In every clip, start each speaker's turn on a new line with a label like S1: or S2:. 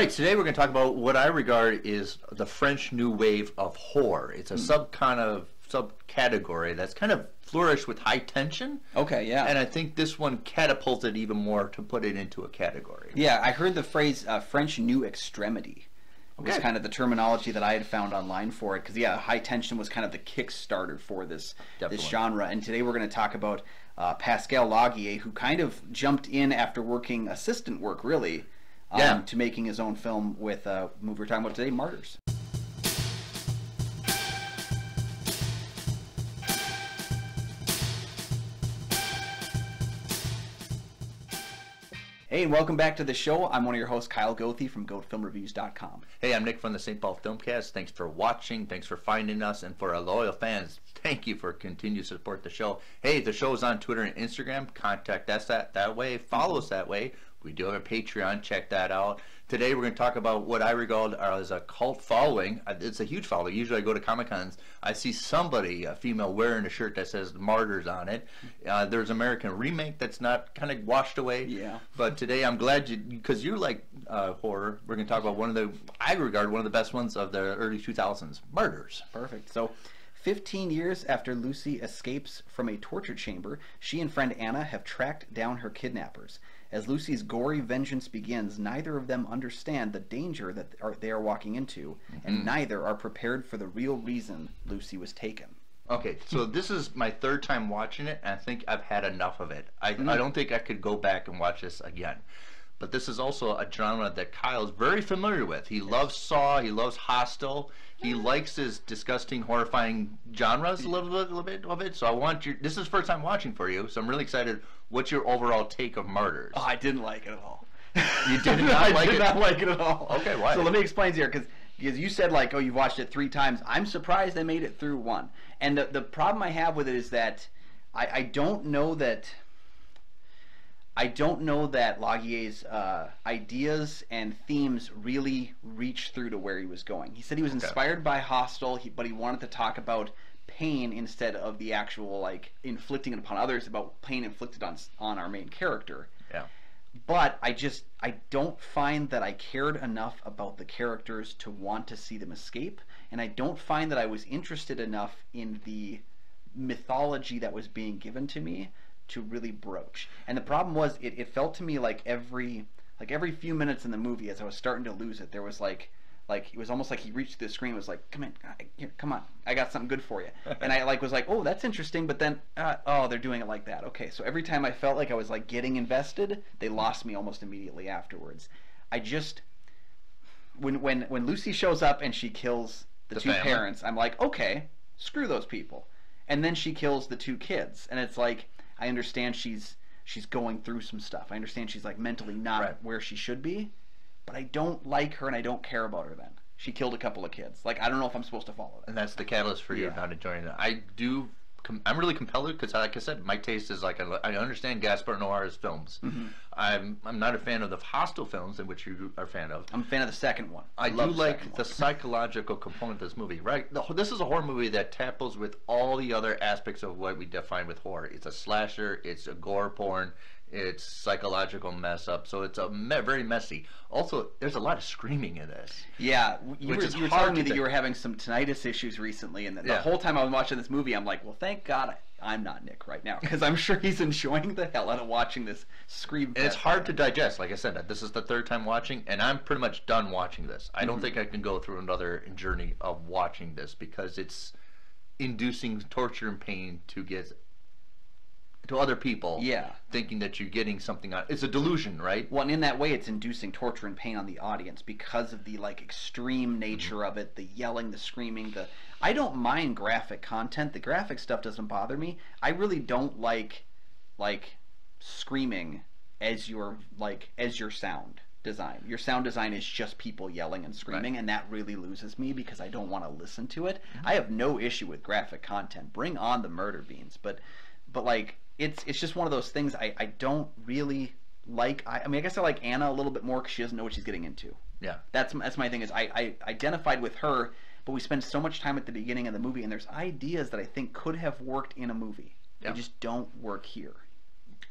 S1: right, today we're going to talk about what I regard is the French New Wave of horror. It's a subcategory that's kind of flourished with high tension.
S2: Okay, yeah.
S1: And I think this one catapulted even more to put it into a category.
S2: Yeah, I heard the phrase French New Extremity. Was kind of the terminology that I had found online for it, because high tension was kind of the Kickstarter for this genre. And today we're going to talk about Pascal Laugier, who kind of jumped in after working assistant work, really, to making his own film with a movie we're talking about today, Martyrs. Hey, and welcome back to the show. I'm one of your hosts, Kyle Goethe from GoatFilmReviews.com.
S1: Hey, I'm Nick from the St. Paul Filmcast. Thanks for watching. Thanks for finding us. And for our loyal fans, thank you for continuing to support the show. Hey, the show is on Twitter and Instagram. Contact us that way. Follow us that way. We do have a Patreon. Check that out. Today we're going to talk about what I regard as a cult following. It's a huge following. Usually I go to Comic-Cons, I see somebody, a female, wearing a shirt that says Martyrs on it. There's an American remake that's not kind of washed away.
S2: Yeah.
S1: But today I'm glad because you like horror. We're going to talk about I regard one of the best ones of the early 2000s, Martyrs.
S2: Perfect. So 15 years after Lucy escapes from a torture chamber, she and friend Anna have tracked down her kidnappers. As Lucy's gory vengeance begins, neither of them understand the danger that they are walking into, and neither are prepared for the real reason Lucy was taken. Okay,
S1: so this is my third time watching it, and I think I've had enough of it. I don't think I could go back and watch this again. But this is also a genre that Kyle's very familiar with. He loves Saw, he loves Hostel, he likes his disgusting, horrifying genres a little bit of it. So I want this is the first time watching for you, so I'm really excited. What's your overall take of Martyrs?
S2: Oh, I didn't like it at all.
S1: You did not like it?
S2: I did not like it at all.
S1: Okay, why?
S2: So let me explain here, because you said, like, oh, you've watched it 3 times. I'm surprised I made it through 1. And the problem I have with it is that I don't know that Laugier's ideas and themes really reached through to where he was going. He said he was inspired by Hostel, but he wanted to talk about pain instead of the actual, like, inflicting it upon others, about pain inflicted on our main character.
S1: Yeah.
S2: But I don't find that I cared enough about the characters to want to see them escape, and I don't find that I was interested enough in the mythology that was being given to me to really broach. And the problem was, it felt to me like every few minutes in the movie, as I was starting to lose it, there was like it was almost like he reached the screen and was like, come on, I got something good for you. And I was like, oh, that's interesting, but then oh, they're doing it like that. Okay, so every time I felt like I was like getting invested, they lost me almost immediately afterwards. I just when Lucy shows up and she kills the 2 parents, I'm like, okay, screw those people. And then she kills the 2 kids, and it's like, I understand she's going through some stuff. I understand she's like mentally not where she should be, but I don't like her and I don't care about her then. She killed a couple of kids. Like, I don't know if I'm supposed to follow that.
S1: And that's the catalyst for you not enjoying it. I'm really compelled because, like I said, my taste is like, I understand Gaspar Noé's films. I'm not a fan of the Hostel films, in which you are a fan of.
S2: I'm a fan of the second one.
S1: I do like the psychological component of this movie, right? This is a horror movie that tackles with all the other aspects of what we define with horror. It's a slasher, it's a gore porn, it's psychological mess up, so it's very messy. Also, there's a lot of screaming in this.
S2: Yeah, you were telling me that you were having some tinnitus issues recently, and the whole time I was watching this movie, I'm like, well, thank God I'm not Nick right now, because I'm sure he's enjoying the hell out of watching this scream.
S1: And it's hard to digest. Like I said, this is the 3rd time watching, and I'm pretty much done watching this. I don't think I can go through another journey of watching this, because it's inducing torture and pain to other people, thinking that you're getting something out. It's a delusion, right?
S2: Well, and in that way, it's inducing torture and pain on the audience because of the extreme nature of it, the yelling, the screaming. I don't mind graphic content. The graphic stuff doesn't bother me. I really don't like screaming as your sound design. Your sound design is just people yelling and screaming, and that really loses me because I don't want to listen to it. I have no issue with graphic content. Bring on the murder beans, but like, it's just one of those things I don't really like. I mean, I guess I like Anna a little bit more because she doesn't know what she's getting into.
S1: Yeah.
S2: That's my thing, is I identified with her, but we spend so much time at the beginning of the movie, and there's ideas that I think could have worked in a movie. They just don't work here.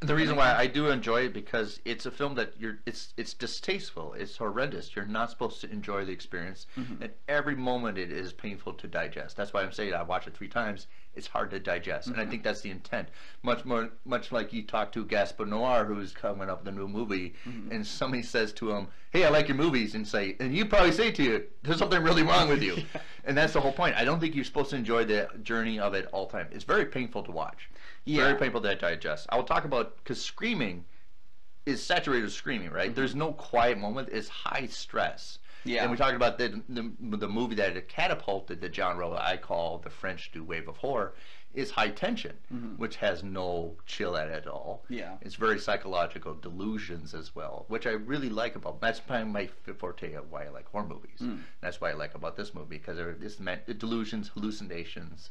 S1: The reason why I do enjoy it because it's a film that it's distasteful, it's horrendous. You're not supposed to enjoy the experience, and every moment it is painful to digest. That's why I'm saying I watched it 3 times. It's hard to digest, and I think that's the intent. Much like you talk to Gaspar Noir, who's coming up with a new movie, and somebody says to him, "Hey, I like your movies," and you probably say to you, "There's something really wrong with you," and that's the whole point. I don't think you're supposed to enjoy the journey of it all the time. It's very painful to watch. Very painful to digest. I will talk about, because screaming is saturated with screaming, right? There's no quiet moment. It's high stress. Yeah. And we talked about the movie that catapulted the genre I call the French New Wave of horror is High Tension, which has no chill at all. Yeah. It's very psychological delusions as well, which I really like about. That's probably my forte of why I like horror movies. That's why I like about this movie, because it's delusions, hallucinations.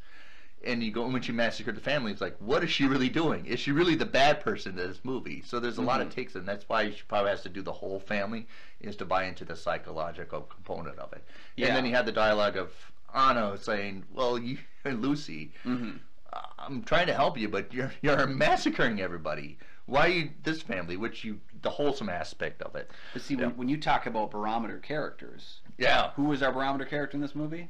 S1: And you go, when she massacred the family, it's like, what is she really doing? Is she really the bad person in this movie? So there's a lot of takes, and that's why she probably has to do the whole family, is to buy into the psychological component of it. Yeah. And then you have the dialogue of Anna saying, well, you and Lucy, I'm trying to help you, but you're massacring everybody. Why you this family? The wholesome aspect of it.
S2: But see, when you talk about barometer characters, who was our barometer character in this movie?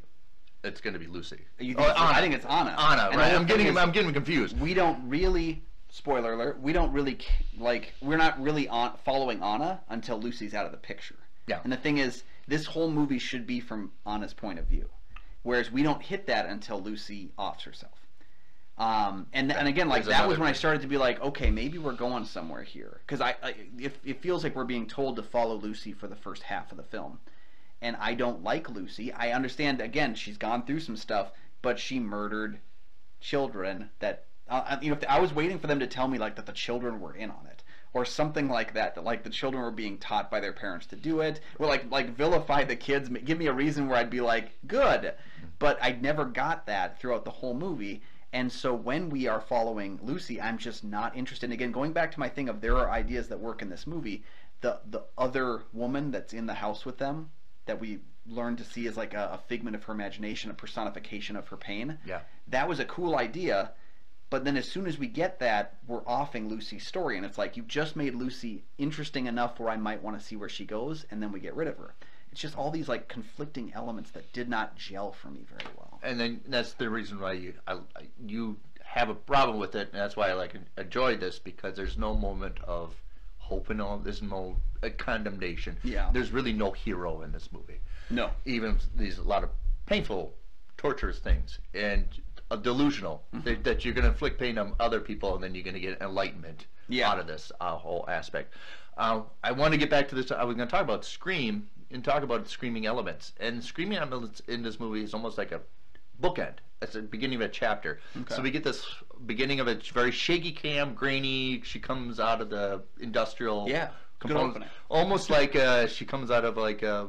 S1: It's going to be Lucy.
S2: I think it's Anna.
S1: Anna, right? I'm getting confused.
S2: We don't really, spoiler alert, we're not really following Anna until Lucy's out of the picture. Yeah. And the thing is, this whole movie should be from Anna's point of view, whereas we don't hit that until Lucy offs herself. And again, like, that was when I started to be like, okay, maybe we're going somewhere here, because it feels like we're being told to follow Lucy for the first half of the film. And I don't like Lucy. I understand, again, she's gone through some stuff, but she murdered children that, I was waiting for them to tell me, like, that the children were in on it, or something like that like the children were being taught by their parents to do it, or like vilify the kids, give me a reason where I'd be like, good. But I never got that throughout the whole movie. And so when we are following Lucy, I'm just not interested. And again, going back to my thing of there are ideas that work in this movie, the other woman that's in the house with them, that we learn to see as like a figment of her imagination, a personification of her pain. Yeah. That was a cool idea, but then as soon as we get that, we're offing Lucy's story, and it's like, you've just made Lucy interesting enough where I might want to see where she goes, and then we get rid of her. It's just all these like conflicting elements that did not gel for me very well.
S1: And then that's the reason why you have a problem with it, and that's why I enjoy this, because there's no moment of hope and all. There's no condemnation. Yeah. There's really no hero in this movie. No. Even a lot of painful, torturous things, and delusional, that you're going to inflict pain on other people, and then you're going to get enlightenment out of this whole aspect. I want to get back to this. I was going to talk about Scream and talk about screaming elements. And screaming elements in this movie is almost like a bookend. It's the beginning of a chapter. Okay. So we get this beginning of a very shaky cam, grainy. She comes out of the industrial component, almost like she comes out of like a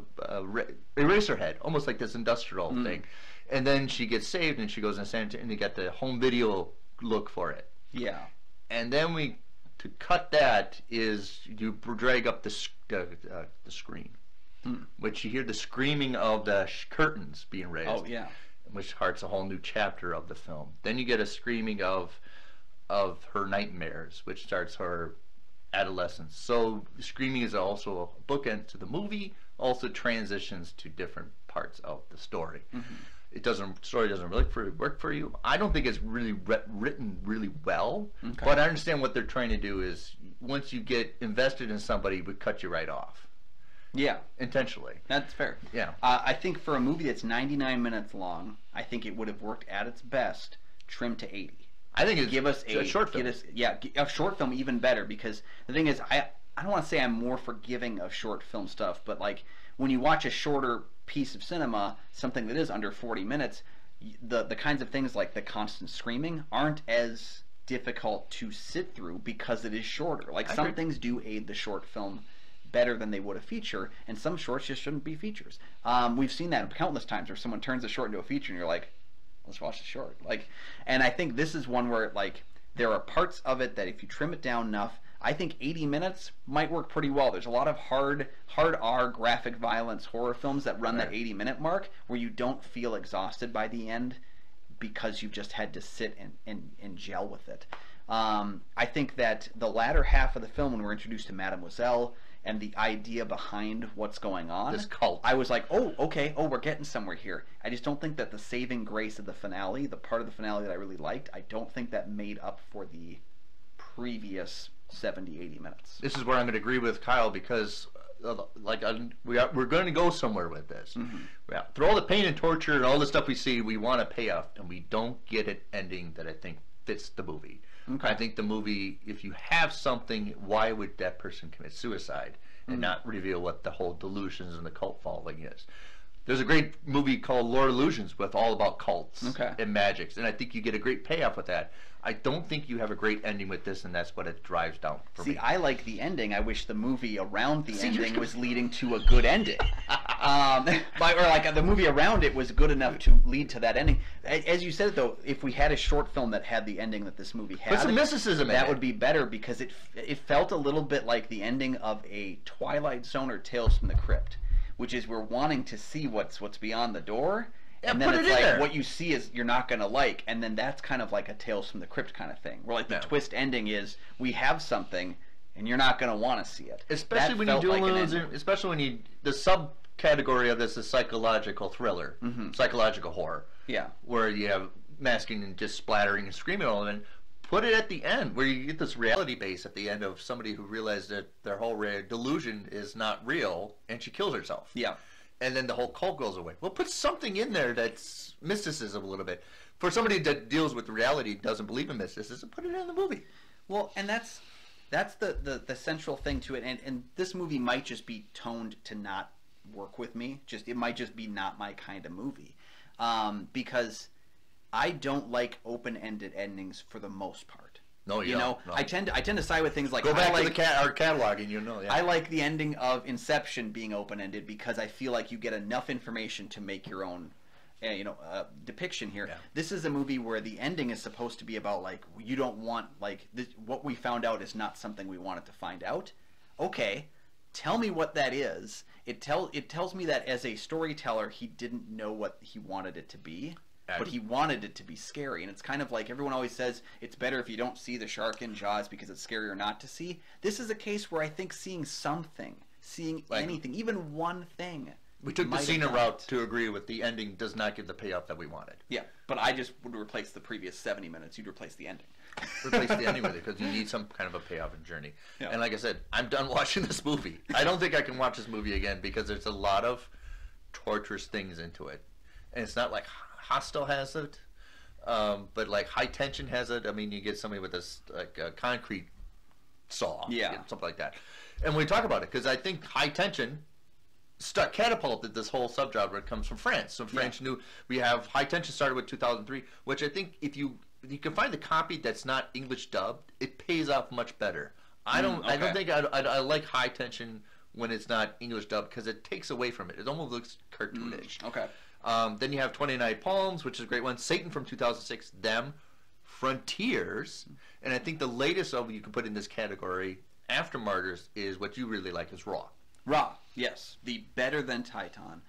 S1: Eraserhead, almost like this industrial thing. And then she gets saved, and she goes in Santa, and you get the home video look for it. Yeah. And then to cut that is you drag up the screen, which you hear the screaming of the curtains being raised. Oh yeah. Which starts a whole new chapter of the film. Then you get a screaming of her nightmares, which starts her adolescence. So screaming is also a bookend to the movie, also transitions to different parts of the story. Story doesn't really work for you. I don't think it's really written really well, but I understand what they're trying to do is, once you get invested in somebody, it would cut you right off. Yeah. Intentionally.
S2: That's fair. Yeah. I think for a movie that's 99 minutes long, I think it would have worked at its best trimmed to 80.
S1: I think it's
S2: give us a short film. A short film even better, because the thing is, I don't want to say I'm more forgiving of short film stuff, but like when you watch a shorter piece of cinema, something that is under 40 minutes, the kinds of things like the constant screaming aren't as difficult to sit through because it is shorter. Like some things do aid the short film better than they would a feature, and some shorts just shouldn't be features. We've seen that countless times where someone turns a short into a feature and you're like, let's watch the short. And I think this is one where there are parts of it that if you trim it down enough, I think 80 minutes might work pretty well. There's a lot of hard R graphic violence horror films that run that 80-minute mark where you don't feel exhausted by the end because you've just had to sit and gel with it. I think that the latter half of the film, when we're introduced to Mademoiselle and the idea behind what's going on,
S1: This cult.
S2: I was like, oh, okay, oh, we're getting somewhere here. I just don't think that the saving grace of the finale, the part of the finale that I really liked, I don't think that made up for the previous 70, 80 minutes.
S1: This is where I'm going to agree with Kyle, because we're going to go somewhere with this. Yeah, through all the pain and torture and all the stuff we see, we want a payoff, and we don't get an ending that I think fits the movie. I think the movie, if you have something, why would that person commit suicide and not reveal what the whole delusions and the cult following is? There's a great movie called Lord of Illusions with all about cults and magics, and I think you get a great payoff with that. I don't think you have a great ending with this, and that's what it drives down for me.
S2: See, I like the ending. I wish the movie around the ending was leading to a good ending. Or like the movie around it was good enough to lead to that ending. As you said, though, if we had a short film that had the ending that this movie had,
S1: put some mysticism in
S2: that
S1: it.
S2: would be better, because it felt a little bit like the ending of a Twilight Zone or Tales from the Crypt, which is we're wanting to see what's beyond the door.
S1: Yeah,
S2: and then it's like
S1: there.
S2: what you see is you're not going to like, and then that's kind of like a Tales from the Crypt kind of thing, where like the twist ending is we have something and you're not going to want to see it.
S1: Especially when you do especially when you the subcategory of this is psychological thriller, psychological horror.
S2: Yeah,
S1: where you have masking and just splattering and screaming all of it. Put it at the end, where you get this reality base at the end of somebody who realized that their whole delusion is not real, and she kills herself.
S2: Yeah.
S1: And then the whole cult goes away. Well, put something in there that's mysticism a little bit. For somebody that deals with reality, doesn't believe in mysticism, put it in the movie.
S2: Well, and that's the central thing to it. And this movie might just be toned to not work with me. It might just be not my kind of movie. Because I don't like open-ended endings for the most part.
S1: No, you know,
S2: I tend to side with things like
S1: go back to our catalog, and yeah.
S2: I like the ending of Inception being open-ended, because I feel like you get enough information to make your own, depiction here. Yeah. This is a movie where the ending is supposed to be about like you don't want what we found out is not something we wanted to find out. Okay, tell me what that is. It tells me that as a storyteller, he didn't know what he wanted it to be. But he wanted it to be scary, and it's kind of like everyone always says it's better if you don't see the shark in Jaws because it's scarier not to see. This is a case where I think seeing something, anything, even one thing.
S1: We took the scene route to agree with the ending does not give the payoff that we wanted.
S2: Yeah, but I just would replace the previous 70 minutes. You'd replace the ending.
S1: Replace the ending with it, because you need some kind of a payoff and journey. Yeah. And like I said, I'm done watching this movie. I don't think I can watch this movie again, because there's a lot of torturous things into it, and it's not like Hostel has it, but like High Tension has it. I mean, you get somebody with this a concrete saw, something like that. And we talk about it, because I think High Tension catapulted this whole subgenre. It comes from France. So France knew we have High Tension started with 2003, which I think if you can find the copy that's not English dubbed, it pays off much better. I don't think I like High Tension when it's not English dubbed, because it takes away from it. It almost looks cartoonish.
S2: Okay.
S1: Then you have 29 Palms, which is a great one. Satan from 2006, Them, Frontiers, and I think the latest of you can put in this category after Martyrs is what you really like, is Raw.
S2: Raw, yes, the better than Titan,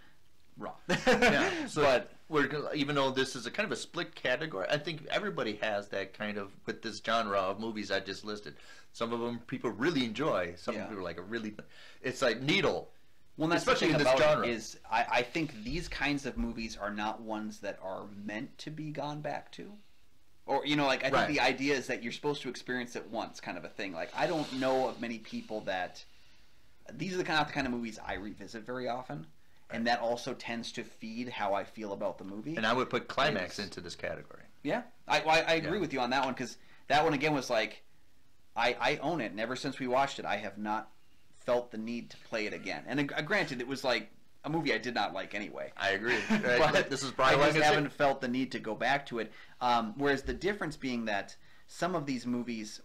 S2: Raw.
S1: Yeah, so but even though this is a kind of a split category, I think everybody has that kind of with this genre of movies I just listed. Some of them people really enjoy. Some people are like it's like Needle.
S2: Well, that's especially in this genre. I think these kinds of movies are not ones that are meant to be gone back to. Or, I think the idea is that you're supposed to experience it once, kind of a thing. Like, I don't know of many people that... These are the kind of movies I revisit very often. And that also tends to feed how I feel about the movie.
S1: And I would put Climax into this category.
S2: Yeah. I agree with you on that one, because that one, again, was like... I own it, and ever since we watched it, I have not felt the need to play it again. And granted, it was like a movie I did not like anyway.
S1: I agree.
S2: But
S1: this is probably
S2: I just haven't felt the need to go back to it. Whereas the difference being that some of these movies,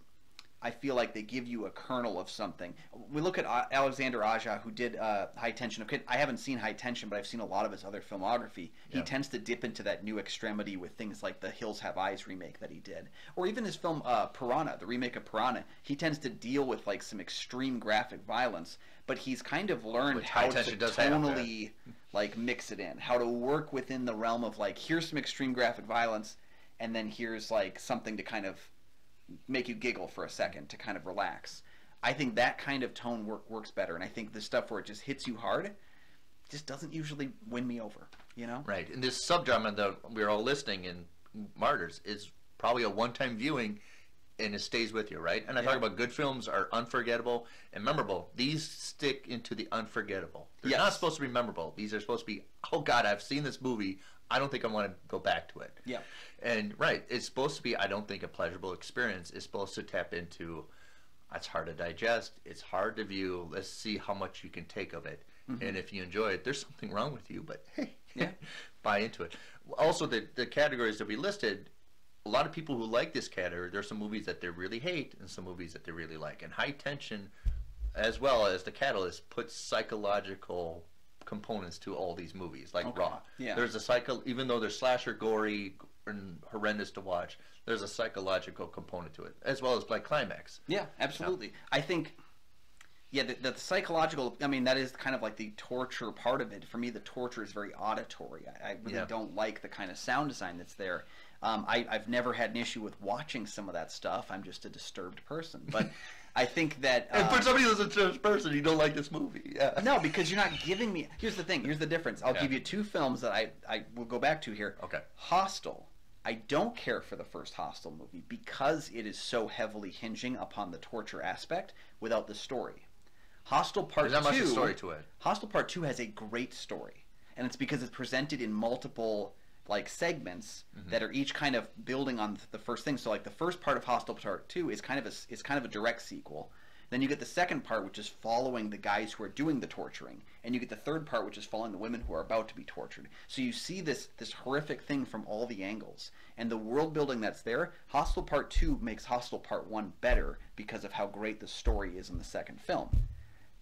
S2: I feel like they give you a kernel of something. We look at Alexander Aja, who did High Tension. Okay, I haven't seen High Tension, but I've seen a lot of his other filmography. He tends to dip into that new extremity with things like the Hills Have Eyes remake that he did. Or even his film Piranha, the remake of Piranha. He tends to deal with like some extreme graphic violence, but he's kind of learned how to tonally like mix it in. How to work within the realm of like, here's some extreme graphic violence, and then here's like something to kind of make you giggle for a second to kind of relax. I think that kind of tone works better, and I think the stuff where it just hits you hard just doesn't usually win me over, you know?
S1: Right. And this subgenre that we're all listing in Martyrs is probably a one-time viewing, and it stays with you, right? And I talk about good films are unforgettable and memorable. These stick into the unforgettable. They're not supposed to be memorable. These are supposed to be, oh God, I've seen this movie. I don't think I want to go back to it.
S2: Yeah.
S1: And right, it's supposed to be, I don't think, a pleasurable experience. It's supposed to tap into, it's hard to digest, it's hard to view. Let's see how much you can take of it. And if you enjoy it, there's something wrong with you, but hey, buy into it. Also, the categories that we listed, a lot of people who like this category, there's some movies that they really hate and some movies that they really like. And High Tension, as well as The Catalyst, puts psychological components to all these movies, like Raw. Yeah. There's a even though they're slasher, gory, and horrendous to watch, there's a psychological component to it, as well as like Climax.
S2: Yeah, absolutely. I think, the psychological, I mean, that is kind of like the torture part of it. For me, the torture is very auditory. I really don't like the kind of sound design that's there. I've never had an issue with watching some of that stuff. I'm just a disturbed person. But I think that...
S1: and for somebody who's a disturbed person, you don't like this movie. Yeah.
S2: No, because you're not giving me... Here's the thing. Here's the difference. I'll give you two films that I will go back to here.
S1: Okay.
S2: Hostel. I don't care for the first Hostel movie because it is so heavily hinging upon the torture aspect without the story. Hostel Part 2...
S1: There's not much story to it.
S2: Hostel Part 2 has a great story. And it's because it's presented in multiple... like segments that are each kind of building on the first thing. So like the first part of Hostel Part 2 is kind of a direct sequel. Then you get the second part, which is following the guys who are doing the torturing, and you get the third part, which is following the women who are about to be tortured. So you see this horrific thing from all the angles, and the world building that's there. Hostel Part 2 makes Hostel Part 1 better because of how great the story is in the second film.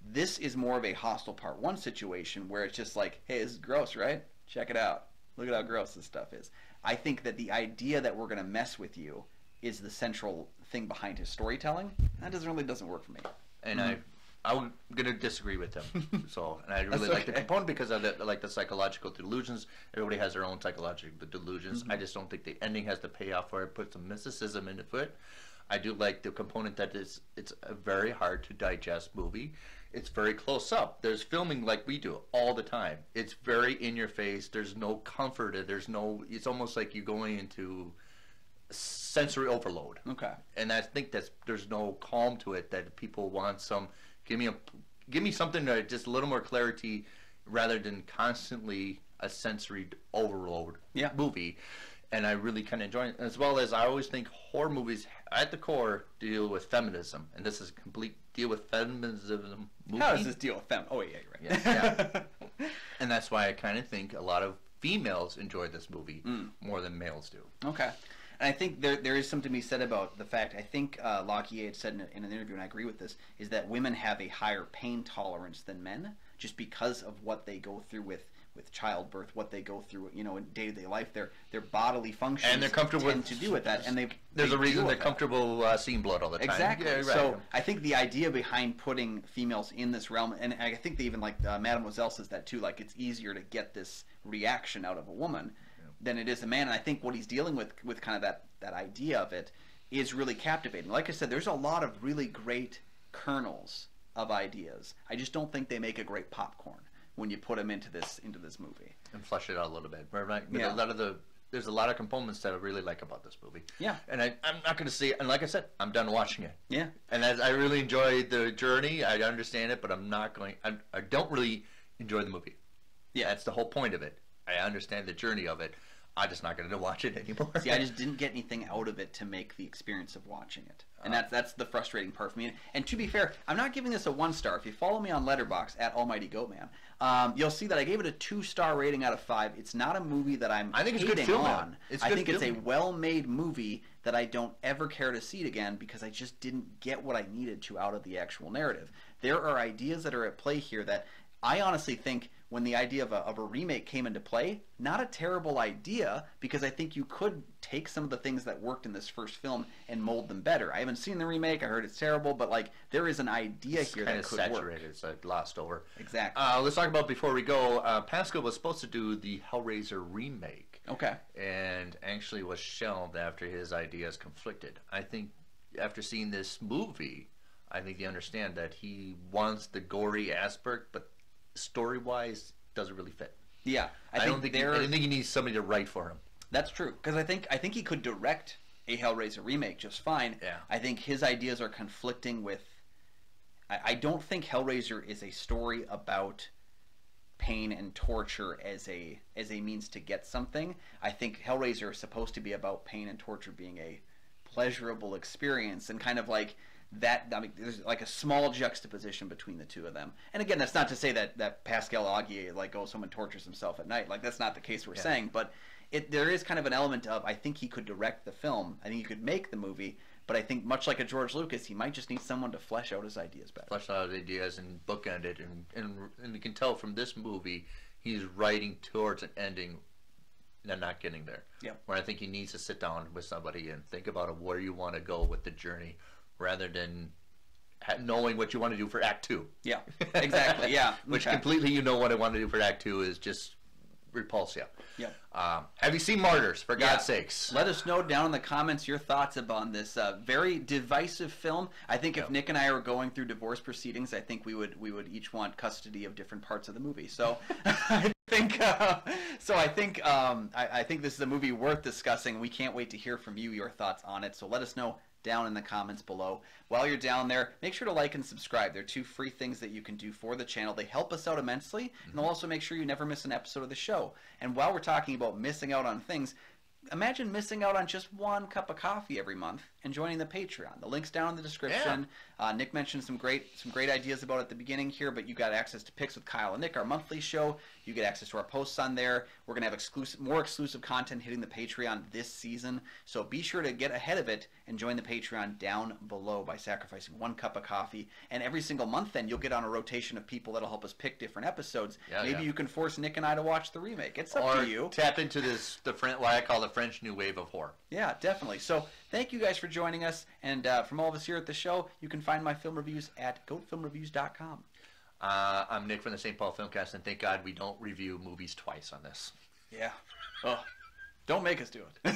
S2: This is more of a Hostel Part 1 situation where it's just like, hey, this is gross, right? Check it out. Look at how gross this stuff is. I think that the idea that we're going to mess with you is the central thing behind his storytelling. That doesn't work for me.
S1: And I'm going to disagree with him. So, and I really like the component because I like the psychological delusions. Everybody has their own psychological delusions. I just don't think the ending has to pay off for it. Put some mysticism into it. I do like the component that it's a very hard to digest movie. It's very close up. There's filming like we do all the time. It's very in your face. There's no comfort. It's almost like you're going into sensory overload.
S2: Okay.
S1: And I think there's no calm to it, that people want some, give me something that just a little more clarity rather than constantly a sensory overload movie. And I really kind of enjoy it, as well as I always think horror movies at the core deal with feminism, and this is a complete deal with feminism movie.
S2: How does this deal with fem? Oh yeah, you're right.
S1: Yeah. And that's why I kind of think a lot of females enjoy this movie more than males do.
S2: Okay. And I think there is something to be said about the fact, I think Lockyer had said in an interview, and I agree with this, is that women have a higher pain tolerance than men, just because of what they go through with childbirth, what they go through, in day-to-day life, their bodily functions
S1: and they're comfortable
S2: tend to do with that, and
S1: there's a reason they're comfortable seeing blood all the time.
S2: Exactly.
S1: Yeah, right.
S2: So I think the idea behind putting females in this realm, and I think they even Mademoiselle says that too, like it's easier to get this reaction out of a woman than it is a man. And I think what he's dealing with kind of that idea of it is really captivating. Like I said, there's a lot of really great kernels of ideas. I just don't think they make a great popcorn when you put them into this movie
S1: and flush it out a little bit. There's a lot of components that I really like about this movie.
S2: Yeah.
S1: And I'm not going to say, and like I said, I'm done watching it.
S2: Yeah.
S1: And I really enjoy the journey. I understand it, but I don't really enjoy the movie. Yeah. That's the whole point of it. I understand the journey of it. I'm just not going to watch it anymore.
S2: See, I just didn't get anything out of it to make the experience of watching it. And that's the frustrating part for me. And to be fair, I'm not giving this a 1-star. If you follow me on Letterboxd at Almighty Goatman, you'll see that I gave it a 2-star rating out of 5. It's not a movie that I think it's good film on. I think it's a well-made movie that I don't ever care to see it again because I just didn't get what I needed to out of the actual narrative. There are ideas that are at play here that I honestly think, when the idea of a remake came into play, not a terrible idea, because I think you could take some of the things that worked in this first film and mold them better. I haven't seen the remake. I heard it's terrible, but there is an idea here that could work.
S1: It's like glossed over.
S2: Exactly.
S1: Let's talk about, before we go, Pascal was supposed to do the Hellraiser remake.
S2: Okay.
S1: And actually was shelved after his ideas conflicted. I think after seeing this movie, I think they understand that he wants the gory aspect, but story-wise, doesn't really fit.
S2: Yeah,
S1: I don't think he needs somebody to write for him.
S2: That's true, because I think he could direct a Hellraiser remake just fine.
S1: Yeah.
S2: I think his ideas are conflicting with. I don't think Hellraiser is a story about pain and torture as a means to get something. I think Hellraiser is supposed to be about pain and torture being a pleasurable experience, and kind of like that. I mean, there's like a small juxtaposition between the two of them. And again, that's not to say that Pascal Augier, like, oh, someone tortures himself at night. Like, that's not the case we're saying, but there is kind of an element of, I think he could direct the film. I think he could make the movie. But I think, much like a George Lucas, he might just need someone to flesh out his ideas better.
S1: Flesh out his ideas and bookend it. And you can tell from this movie, he's writing towards an ending and not getting there.
S2: Yeah.
S1: Where I think he needs to sit down with somebody and think about where you want to go with the journey, rather than knowing what you want to do for Act 2.
S2: Yeah, exactly, yeah.
S1: Which completely, you know what I want to do for Act 2 is just repulse you.
S2: Yeah.
S1: Have you seen Martyrs, for God's sakes?
S2: Let us know down in the comments your thoughts upon this very divisive film. I think if Nick and I were going through divorce proceedings, I think we would each want custody of different parts of the movie. So I think this is a movie worth discussing. We can't wait to hear from you, your thoughts on it. So let us know down in the comments below. While you're down there, make sure to like and subscribe. They're 2 free things that you can do for the channel. They help us out immensely, and they'll also make sure you never miss an episode of the show. And while we're talking about missing out on things, imagine missing out on just 1 cup of coffee every month and joining the Patreon. The link's down in the description. Nick mentioned some great ideas about it at the beginning here, but you got access to Picks with Kyle and Nick, our monthly show. You get access to our posts on there. We're going to have more exclusive content hitting the Patreon this season, so be sure to get ahead of it and join the Patreon down below by sacrificing 1 cup of coffee. And every single month then you'll get on a rotation of people that'll help us pick different episodes. Maybe you can force Nick and I to watch the remake. It's up to you.
S1: Tap into what I call the French New Wave of horror.
S2: Yeah, definitely. So thank you guys for joining us. And from all of us here at the show, you can find my film reviews at goatfilmreviews.com.
S1: I'm Nick from the St. Paul Filmcast, and thank God we don't review movies twice on this.
S2: Yeah. Oh, don't make us do it.